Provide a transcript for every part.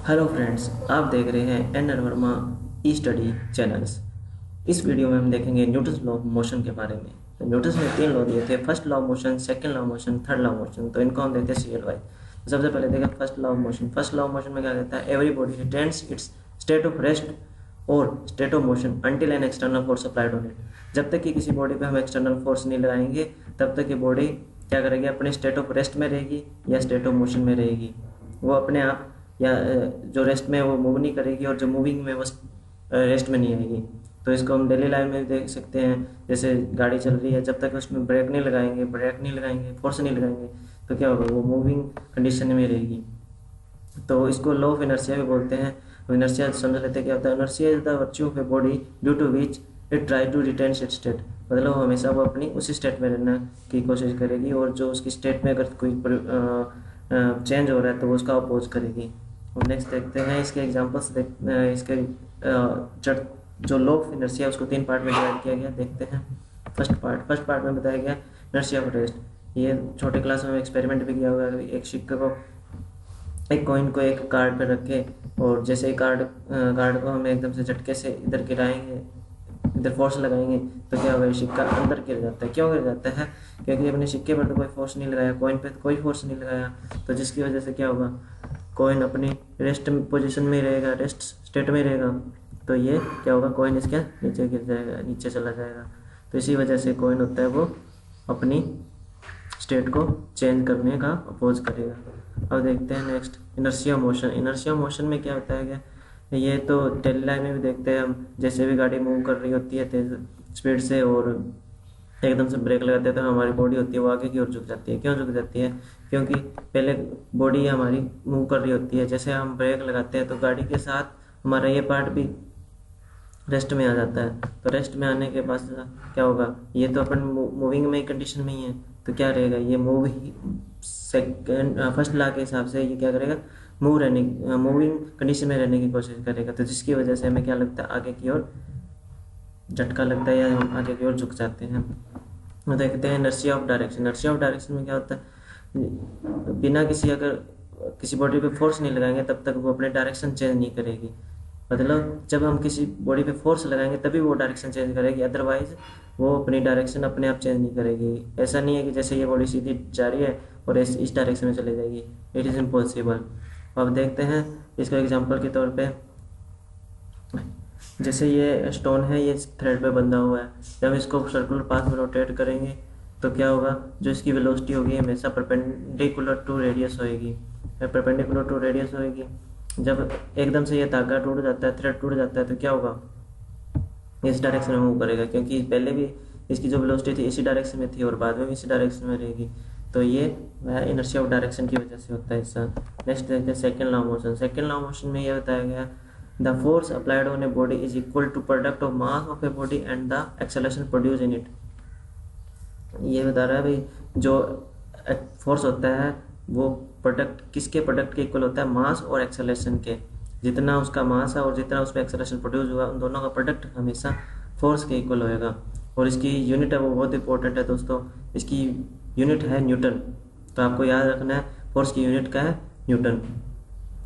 Hello friends, आप देख रहे हैं एन आर वर्मा ई स्टडी चैनल्स। इस वीडियो में हम देखेंगे न्यूटन्स लॉ ऑफ मोशन के बारे में। तो न्यूटन्स ने 3 लॉ दिए थे, first law of motion, second law of motion, third law of motion. तो इनको हम देखते हैं सीरियल वाइज। तो सबसे पहले देखें first law of motion. First law of motion में क्या कहता है? Every body retains its state of rest और state of motion until an external force applied on it. जब तक कि किसी बॉडी पे हम एक्सटर्नल फोर्स नहीं लगाएंगे तब तक ये बॉडी क्या करेगी? अपने स्टेट ऑफ रेस्ट में रहेगी या स्टेट ऑफ मोशन में रहेगी। वो अपने आप या जो रेस्ट में वो मूव नहीं करेगी और जो मूविंग में वो रेस्ट में नहीं आएगी। तो इसको हम डेली लाइफ में देख सकते हैं। जैसे गाड़ी चल रही है, जब तक उसमें ब्रेक नहीं लगाएंगे, फोर्स नहीं लगाएंगे, तो क्या होगा? वो मूविंग कंडीशन में रहेगी। तो इसको लॉ ऑफ इनर्शिया भी बोलते हैं। इनर्शिया समझ लेते हैं क्या होता है। Inertia is the virtue of a body due to which it try to retain its state. मतलब हमेशा वो अपनी उसी स्टेट में रहने की कोशिश करेगी और जो उसकी स्टेट में अगर कोई चेंज हो रहा है तो वो उसका अपोज करेगी। और नेक्स्ट देखते हैं इसके एग्जांपल्स। इसके जो लॉ ऑफ इनर्शिया है उसको 3 पार्ट में डिवाइड किया गया। देखते हैं फर्स्ट पार्ट में बताया गया इनर्शिया ऑफ रेस्ट। ये छोटे क्लास में एक्सपेरिमेंट भी किया होगा। एक सिक्के को, एक कॉइन को एक कार्ड पे रखे और जैसे ही कार्ड को हम एकदम से झटके से इधर गिराएंगे, इधर फोर्स लगाएंगे, तो क्या होगा? सिक्का अंदर गिर जाता है। क्यों गिर जाता है? क्योंकि अपने सिक्के पर तो कोई फोर्स नहीं लगाया, कॉइन पे तो कोई फोर्स नहीं लगाया। तो जिसकी वजह से क्या होगा? कॉइन अपनी रेस्ट पोजीशन में रहेगा, रेस्ट स्टेट में रहेगा। तो ये क्या होगा? कॉइन इसके नीचे गिर जाएगा, नीचे चला जाएगा। तो इसी वजह से कॉइन होता है वो अपनी स्टेट को चेंज करने का अपोज करेगा। अब देखते हैं next inertia motion. Inertia motion में क्या होता है क्या? ये तो डेली लाइफ में भी देखते हैं हम। जैसे भी गाड़ी मूव कर रही होती है तेज स्पीड से और एकदम से ब्रेक लगाते हैं तो हमारी बॉडी होती है वो आगे की ओर झुक जाती है। क्यों झुक जाती है? क्योंकि पहले बॉडी हमारी मूव कर रही होती है, जैसे हम ब्रेक लगाते हैं तो गाड़ी के साथ हमारा ये पार्ट भी रेस्ट में आ जाता है। तो रेस्ट में आने के बाद क्या होगा? ये तो अपन मूविंग में कंडीशन में ही है, तो क्या रहेगा? ये फर्स्ट लॉ के हिसाब से ये क्या करेगा? मूविंग कंडीशन में रहने की कोशिश करेगा। तो जिसकी वजह से हमें क्या लगता है? आगे की ओर झटका लगता है या हम आगे की ओर झुक जाते हैं। तो देखते हैं inertia of direction. Inertia of direction में क्या होता है? बिना किसी बॉडी पे फोर्स नहीं लगाएंगे तब तक वो अपने डायरेक्शन चेंज नहीं करेगी। मतलब जब हम किसी बॉडी पे फोर्स लगाएंगे तभी वो डायरेक्शन चेंज करेगी, अदरवाइज वो अपनी डायरेक्शन अपने आप चेंज नहीं करेगी। ऐसा नहीं है कि जैसे ये बॉडी सीधी जा रही है और इस डायरेक्शन में चले जाएगी। It is impossible. अब देखते हैं इसका एग्जांपल के तौर पे। जैसे ये स्टोन है, ये थ्रेड पे बंधा हुआ है। जब इसको सर्कुलर पाथ में रोटेट करेंगे तो क्या होगा? जो इसकी वेलोसिटी होगी हमेशा परपेंडिकुलर टू रेडियस होएगी। जब एकदम से ये धागा टूट जाता है, थ्रेड टूट जाता है, तो क्या होगा? इस डायरेक्शन में मूव करेगा, क्योंकि पहले भी इसकी जो वेलोसिटी थी इसी डायरेक्शन में थी और बाद में भी इसी डायरेक्शन में रहेगी। तो ये वह इनर्शिया ऑफ डायरेक्शन की वजह से होता है ऐसा। नेक्स्ट देखते हैं second law of motion. Second law of motion में यह बताया गया the force applied on a body is equal to product of mass of a body and the acceleration produce in it. ये बता रहा है भाई, जो फोर्स होता है वो किसके प्रोडक्ट के इक्वल होता है? मास और एक्सेलरेशन के। जितना उसका मास है और जितना उसमें एक्सेलरेशन प्रोड्यूस हुआ, उन दोनों का प्रोडक्ट हमेशा फोर्स के इक्वल होएगा। और इसकी यूनिट है वो बहुत इंपॉर्टेंट है दोस्तों। इसकी यूनिट है न्यूटन। तो आपको याद रखना है फोर्स की यूनिट का है न्यूटन।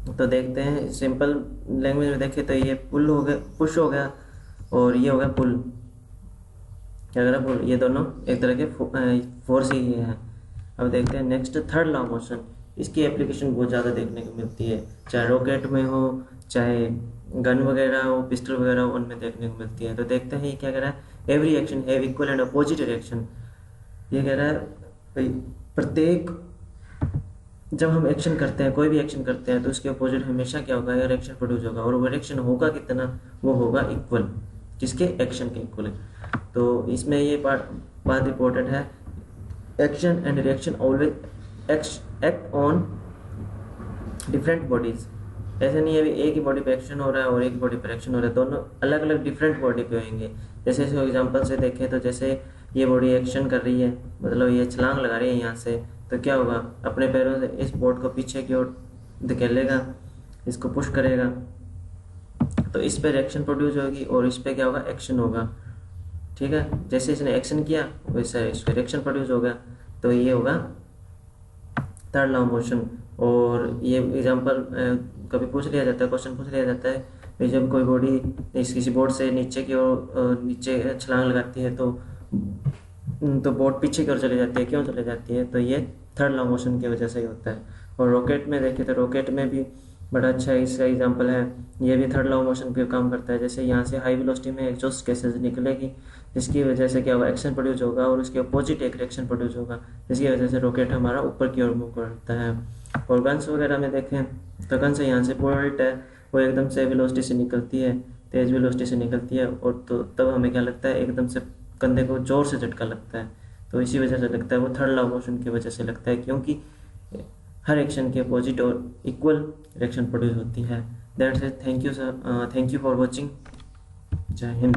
तो देखते हैं सिंपल लैंग्वेज में देखें तो ये पुश हो गया और ये हो गया पुल। क्या करा? पुल। ये दोनों एक तरह के फोर्स ही है। अब देखते हैं next third law of motion. इसकी एप्लीकेशन बहुत ज़्यादा देखने को मिलती है, चाहे रॉकेट में हो, चाहे गन वगैरह हो, पिस्टल वगैरह हो, उनमें देखने को मिलती है। तो देखते हैं ये क्या कह रहा है? Every action have equal and opposite reaction. ये कह रहा है भाई प्रत्येक, जब हम एक्शन करते हैं, कोई भी एक्शन करते हैं, तो उसके अपोजिट हमेशा क्या होगा? रिएक्शन प्रोड्यूस होगा। और वो रिएक्शन होगा कितना? वो होगा इक्वल, किसके? एक्शन के इक्वल। तो इसमें ये बात इंपॉर्टेंट है, action and reaction always act on different bodies. ऐसे नहीं है एक ही बॉडी पे एक्शन हो रहा है और एक बॉडी पे एक्शन हो रहा है, दोनों अलग अलग डिफरेंट बॉडी पे होंगे। जैसे इसको एग्जांपल से देखें तो जैसे ये बॉडी एक्शन कर रही है, मतलब ये छलांग लगा रही है यहाँ से, तो क्या होगा? अपने पैरों से इस बोर्ड को पीछे की ओर धकेलेगा, इसको पुश करेगा, तो इस पे रिएक्शन प्रोड्यूस होगी और इस पे क्या होगा? एक्शन होगा। ठीक है, जैसे इसने एक्शन किया वैसे इस पे रिएक्शन प्रोड्यूस होगा। तो ये होगा थर्ड लॉ ऑफ मोशन। और ये एग्जांपल कभी पूछ लिया जाता है, क्वेश्चन पूछ लिया जाता है कि जब कोई बॉडी किसी बोर्ड से नीचे की ओर नीचे छलांग लगाती है तो बोट पीछे की ओर चली जाती है। क्यों चली जाती है? तो ये थर्ड लॉ मोशन की वजह से ही होता है। और रॉकेट में देखें तो रॉकेट में भी बड़ा अच्छा इसका एग्जांपल है, ये भी थर्ड लॉ मोशन पे काम करता है। जैसे यहाँ से हाई वेलोसिटी में एग्जॉस्ट गैसेज निकलेगी, जिसकी वजह से क्या होगा, एक्शन प्रोड्यूस होगा और उसके अपोजिट एक रिएक्शन प्रोड्यूस होगा, जिसकी वजह से रॉकेट हमारा ऊपर की ओर मूव करता है। और गन्स वगैरह में देखें तो गन से यहाँ से बुलेट है वो एकदम से वेलोसिटी से निकलती है, तेज़ वेलोसिटी से निकलती है, और तो तब हमें क्या लगता है, एकदम से कंधे को जोर से झटका लगता है। तो इसी वजह से लगता है, वो थर्ड लॉ मोशन की वजह से लगता है, क्योंकि हर एक्शन के अपोजिट और इक्वल रिएक्शन प्रोड्यूस होती है। That's it. Thank you sir, thank you for watching. जय हिंद।